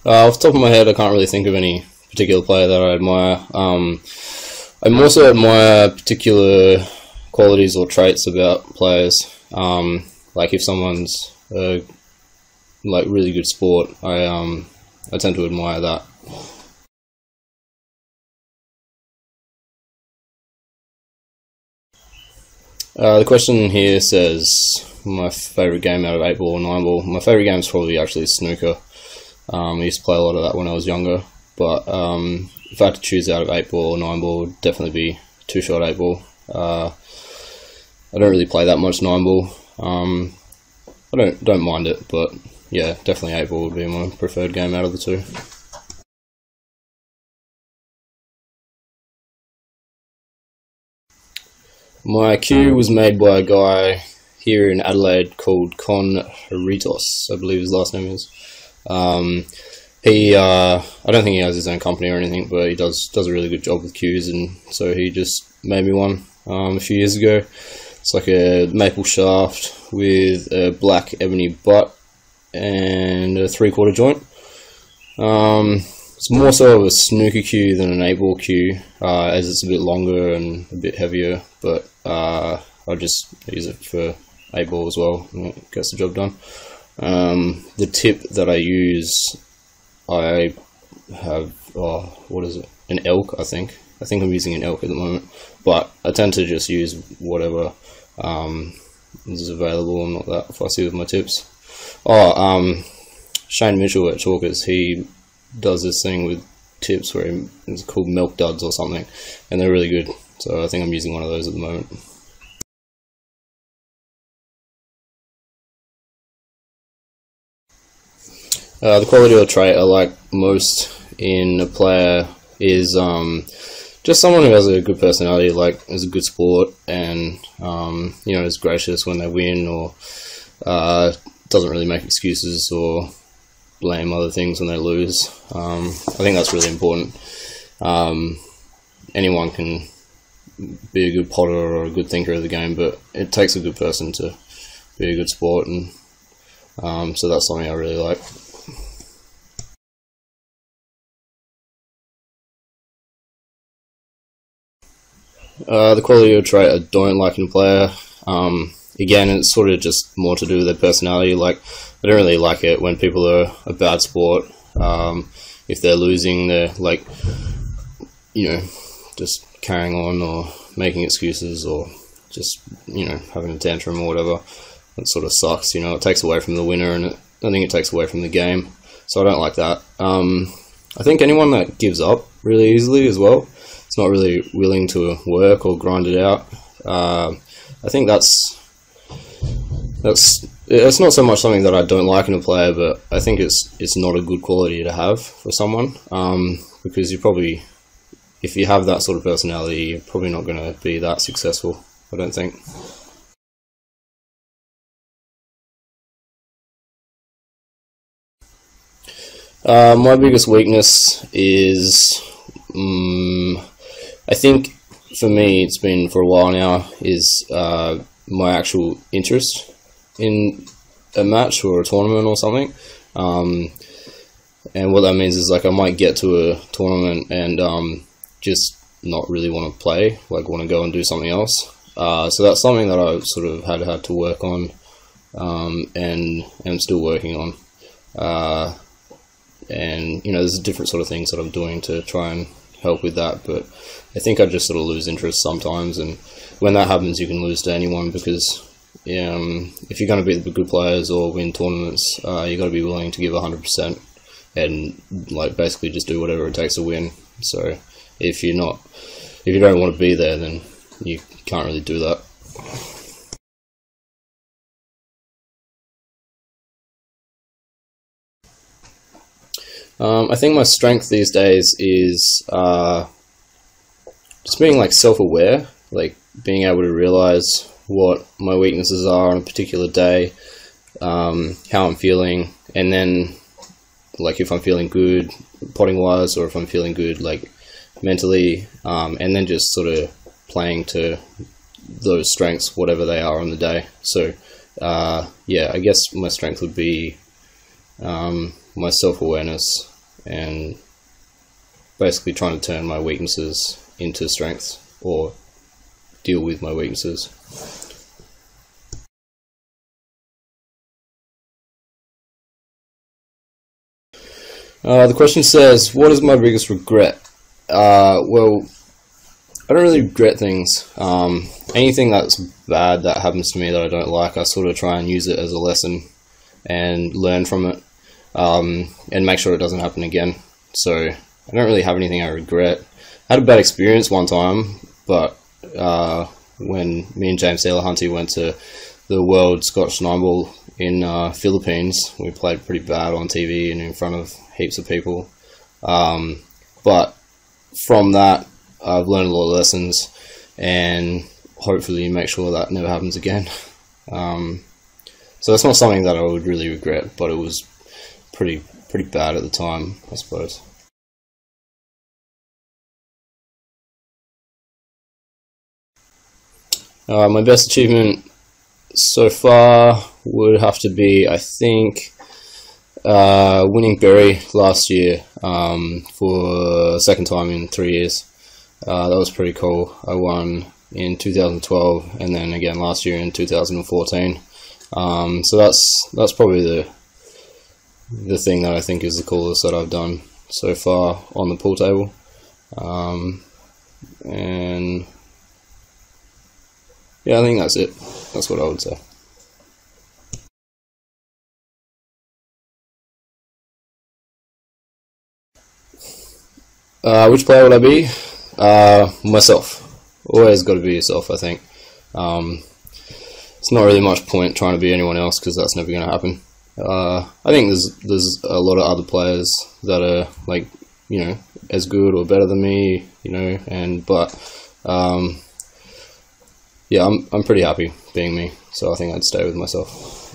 Off the top of my head, I can't really think of any particular player that I admire. I more so admire particular qualities or traits about players. Like if someone's like really good sport, I tend to admire that. The question here says my favourite game out of 8 ball or 9 ball. My favourite game is probably actually snooker. I used to play a lot of that when I was younger, but if I had to choose out of 8 ball or 9 ball, it would definitely be 2-shot 8 ball. I don't really play that much 9 ball. I don't mind it, but yeah, definitely 8 ball would be my preferred game out of the two. My cue was made by a guy here in Adelaide called Con Ritos, I believe his last name is. I don't think he has his own company or anything, but he does a really good job with cues, and so he just made me one a few years ago. It's like a maple shaft with a black ebony butt and a 3/4 joint. It's more so of a snooker cue than an 8 ball cue, as it's a bit longer and a bit heavier, but I just use it for 8 ball as well, and it gets the job done. The tip that I use, I have, what is it, an elk, I think. I think I'm using an elk at the moment, but I tend to just use whatever is available. I'm not that fussy with my tips. Shane Mitchell at Chalkers, he does this thing with tips where it's called milk duds or something, and they're really good, so I think I'm using one of those at the moment. The quality or trait I like most in a player is just someone who has a good personality, like is a good sport, and you know, is gracious when they win, or doesn't really make excuses or blame other things when they lose. I think that's really important. Anyone can be a good potter or a good thinker of the game, but it takes a good person to be a good sport, and so that's something I really like. The quality of trait I don't like in a player, again, it's sort of just more to do with their personality. Like, I don't really like it when people are a bad sport. If they're losing, they're like, you know, just carrying on or making excuses, or just, you know, having a tantrum or whatever. It sort of sucks, you know. It takes away from the winner, and I think it takes away from the game. So I don't like that. I think anyone that gives up really easily as well, it's not really willing to work or grind it out. I think it's not so much something that I don't like in a player, but I think it's not a good quality to have for someone, because you probably, if you have that sort of personality, you're probably not going to be that successful, I don't think. My biggest weakness is, I think for me, it's been for a while now, is my actual interest in a match or a tournament or something. And what that means is, like, I might get to a tournament and just not really want to play, like want to go and do something else. So that's something that I've sort of had to work on, and am still working on. And, you know, there's different sort of things that I'm doing to try and help with that, but I think I just sort of lose interest sometimes, and when that happens, you can lose to anyone, because if you're going to beat the good players or win tournaments, you got to be willing to give 100% and, like, basically just do whatever it takes to win. So if you don't want to be there, then you can't really do that. I think my strength these days is just being, like, self-aware, like being able to realize what my weaknesses are on a particular day, how I'm feeling, and then, like, if I'm feeling good potting wise, or if I'm feeling good, like, mentally, and then just sort of playing to those strengths, whatever they are on the day. So yeah, I guess my strength would be my self-awareness, and basically trying to turn my weaknesses into strengths, or deal with my weaknesses. The question says, what is my biggest regret? Well, I don't really regret things. Anything that's bad that happens to me that I don't like, I sort of try and use it as a lesson and learn from it, and make sure it doesn't happen again. So I don't really have anything I regret. I had a bad experience one time, but when me and James Taylor Hunty went to the World Scotch Nine Ball in Philippines, we played pretty bad on TV and in front of heaps of people. But from that, I've learned a lot of lessons, and hopefully make sure that never happens again. So that's not something that I would really regret, but it was pretty bad at the time, I suppose. My best achievement so far would have to be, I think, winning Berry last year for the second time in 3 years. That was pretty cool. I won in 2012 and then again last year in 2014. So that's probably the thing that I think is the coolest that I've done so far on the pool table. And yeah, I think that's it. That's what I would say. Which player would I be? Myself. Always got to be yourself, I think. It's not really much point trying to be anyone else, because that's never going to happen. I think there's a lot of other players that are, like, you know, as good or better than me, you know, but yeah, I'm pretty happy being me, so I think I'd stay with myself.